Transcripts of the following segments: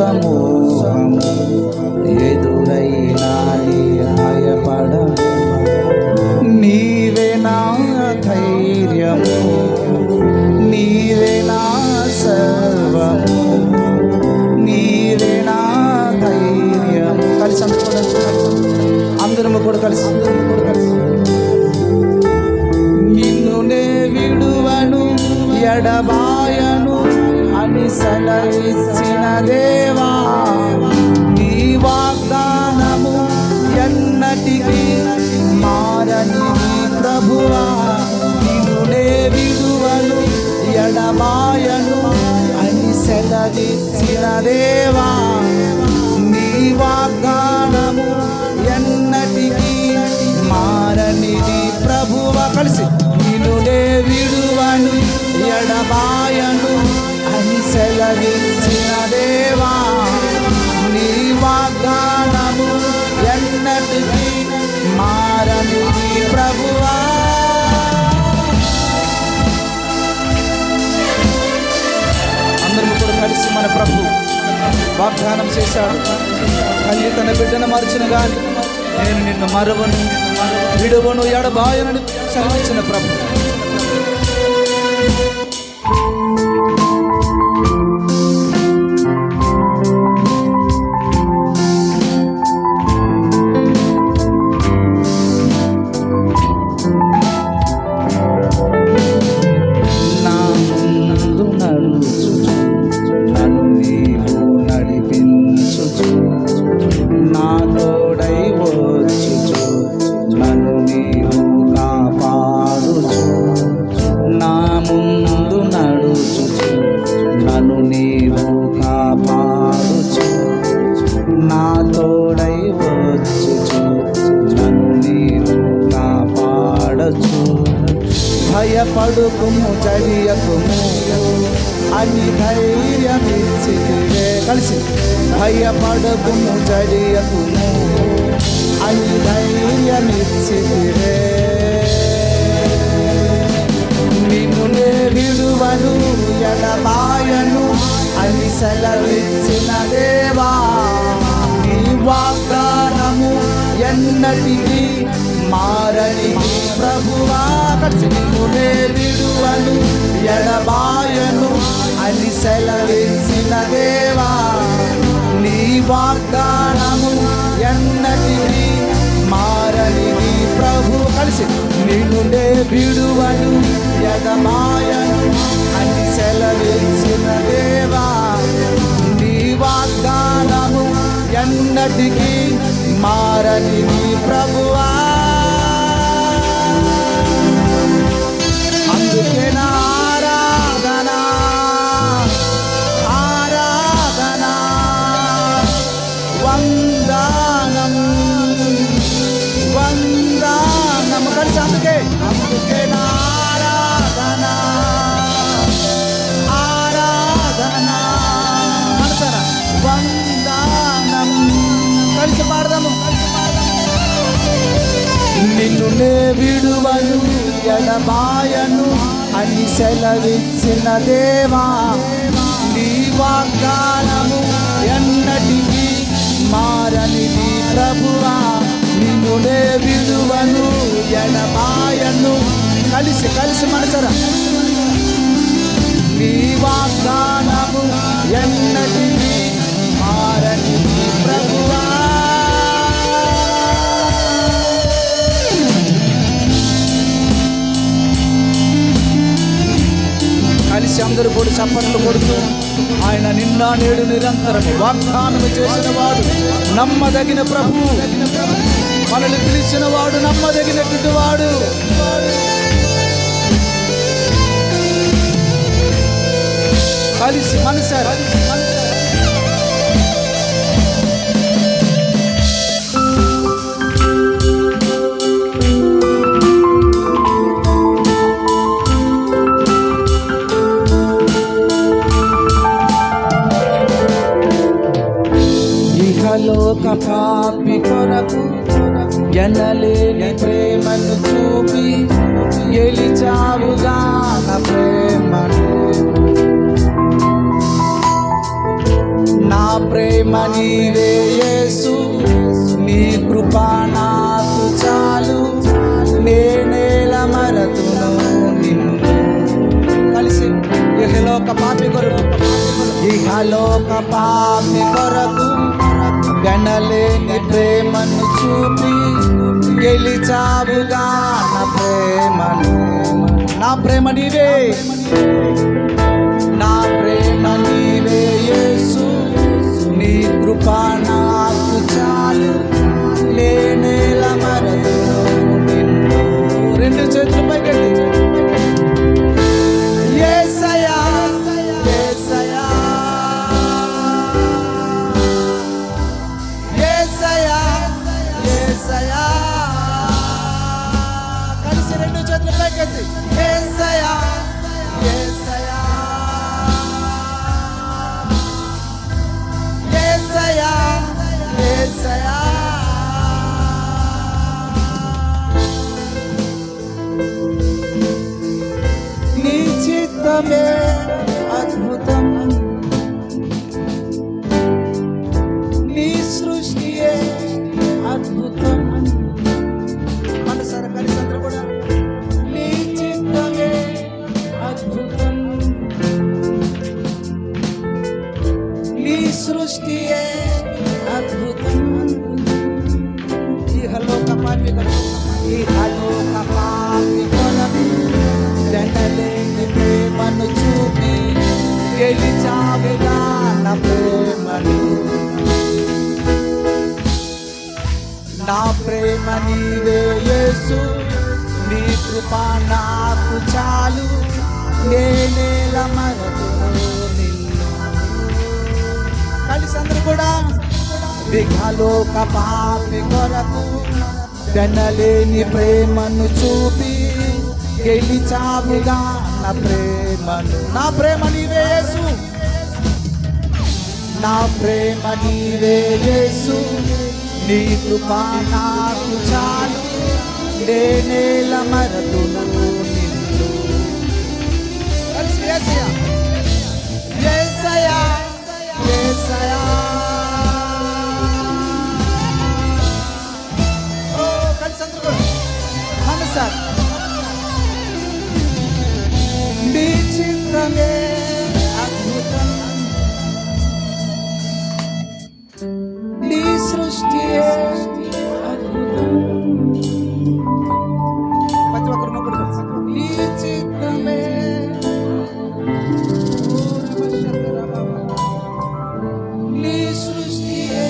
సమూహము ఎదురైనా భయపడ, నీవే నా ధైర్యము, నీవే నా సర్వము, నీవే నా ధైర్యము. కలిసి అందరము కూడా కలిసి నిన్ను నే విడువను ఎడబాయను అని సెలవిచ్చిన దేవా, నీ వాగ్దానము ఎన్నటికీ మారని ప్రభువా. నిన్ను నే విడువను ఎడబాయను అని సెలవిచ్చిన దేవా, నీ వాగ్దానము ఎన్నటికీ మారనిది ప్రభువా. కలిసి నిన్ను నే విడువను ఎడబాయను అని సెలవిచ్చిన దేవా, నీ వాగ్దానము ఎన్నటికీ మారనిది ప్రభువా. అందరూ కూడా కలిసి మన ప్రభు వాగ్దానం చేశాడు. తల్లి తన బిడ్డను మరచిన గాని నేను నిన్ను మరువను విడువను ఎడబాయనని సెలవిచ్చిన ప్రభు. నా తోడై వచ్చుచు నన్ను నీవు కాపాడచు. భయపడుకుము జడియకుము అని ధైర్యమిచ్చితివే. కలిసి భయపడుకుము జడియకుము అని ధైర్యమిచ్చితివే. నిన్ను నే విడువను ఎడబాయను అని సెలవిచ్చిన దేవా, నీ వాగ్దానము ఎన్నటికీ మారని ప్రభువా. నిన్ను నే విడువను ఎడబాయను అని సెలవిచ్చిన దేవా, నీ వాగ్దానము ఎన్నటికీ మారని ప్రభు. కలిసి నిన్ను నే విడువను ఎడబాయను అని సెలవిచ్చిన దేవా, నీ వాగ్దానము ఎన్నటికీ మారని ప్రభువా. అందుకే నా ఆరాధన ఆరాధన వందనం వందనం. కలిసి అందుకే నా ఆరాధన ఆరాధన మనసారా వందనం. కలిసి పాడదాము. నిన్ను నే విడువను ఎడబాయను అని సెలవిచ్చిన దేవా, నీ వాగ్దానము ఎన్నటికీ మారనిది ప్రభువా. నిన్ను నే విడువను ఎడబాయను. కలిసి మనసరా నీ వాగ్దానము ఎన్నటికీ మారనిది ప్రభువా. కలిసి అందరూ కూడా చప్పట్లు కొడుతూ ఆయన నిన్న నేడు నిరంతరము వాగ్దానము చేసిన వాడు నమ్మదగిన ప్రభు, మనల్ని పిలిచిన వాడు నమ్మదగినటువంటి వాడు. కలిసి మనసారా లోక పాపి కొరకు ఎనలేని ప్రేమను చూపి గెలిచావుగా నా ప్రేమను. నా ప్రేమ నీవే యేసు, నీ కృప నాకు చాలు, నేనేలా మరతును నిన్ను. కలిసి ఇహలోక పాపి కొరకు, ఇహలోక పాపి కొరకు గణలేని ప్రేమను చూపి గెలిచావుగా నా ప్రేమను. నా ప్రేమ నీవే, నా ప్రేమ నీవే యేసు, నీ కృప నాకు చాలు, నేనేలా మరతును నిన్ను. రెండు చేతులు పైకెత్తి యేసయ్యా యేసయ్యా యేసయ్యా యేసయ్యా. కలిసి రెండు చేతులు పైకెత్తి యేసయ్యా యేసయ్యా యేసయ్యా యేసయ్యా. నీ చిత్తమే అద్భుతం, నీ సృష్టియే అద్భుతం. మనసారా కలిసి అందరూ కూడా నీ చిత్తమే అద్భుతం, నీ సృష్టియే అద్భుతం. ఇహలోక పాపి కొరకు, ఇహలోక పాపి కొరకు గణలేని ప్రేమను చూపి గెలిచావుగా నా ప్రేమను. నా ప్రేమ నీవే యేసు, నీ కృప నాకు చాలు, నేనేలా మరతును నిన్ను. కలిసి అందరూ కూడా ఇహలోక పాపి కొరకు గణలేని ప్రేమను చూపి గెలిచావుగా నా ప్రేమను. నా ప్రేమ నీవే యేసు, నా ప్రేమ నీవే యేసు, నీ కృప నాకు చాలు, నేనేలా మరతును నిన్ను. కలిసి యేసయ్యా యేసయ్యా యేసయ్యా. ఓ కలిసి అందరూ కూడా మనసారా నీ చిత్తమే అద్భుతం, నీ సృష్టియే అద్భుతం. ప్రతి ఒక్కరు నొప్పుడు కలిసి నీ చిత్తమే నీ సృష్టియే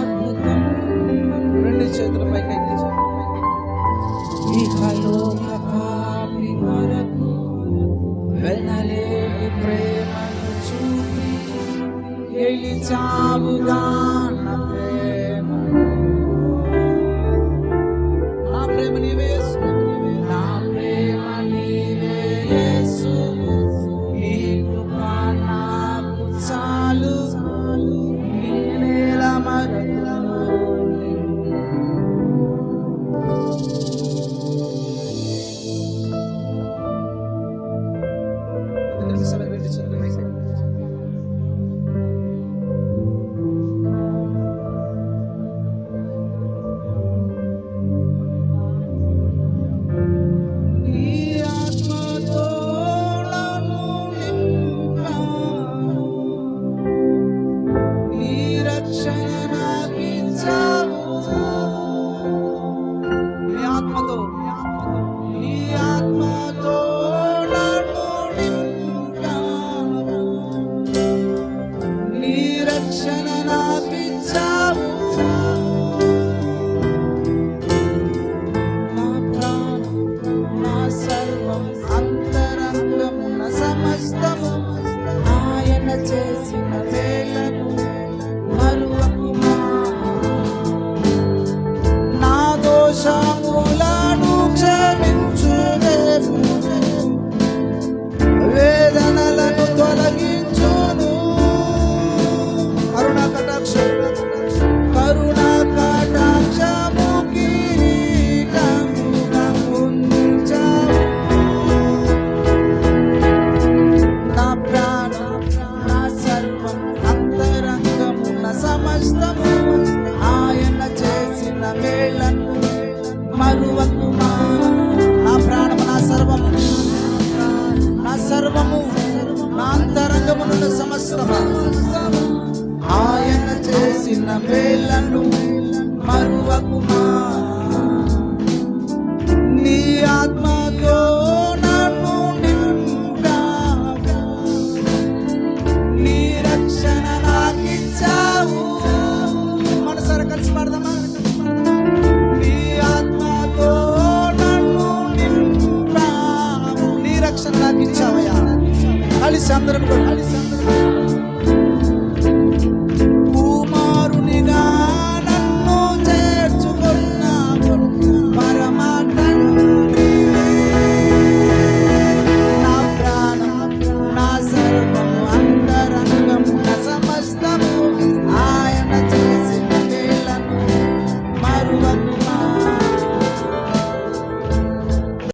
అద్భుతం. రెండు చేతుల పైకి ఇహలోక పాపి కొరకు వెనలేని ప్రేమను చూపి గెలిచావుగా నా ప్రేమను. నా ప్రేమ నీవే యేసు, నా ప్రేమ నీవే యేసు, నీ కృప నాకు చాలు, నేనేలా మరతును నిన్ను. మేళ్ళను మరువకుమా. నా ప్రాణము, నా సర్వము, నా సర్వము, నా అంతరంగమునున్న సమస్తము ఆయన చేసిన మేళ్ళను మరువకుమా.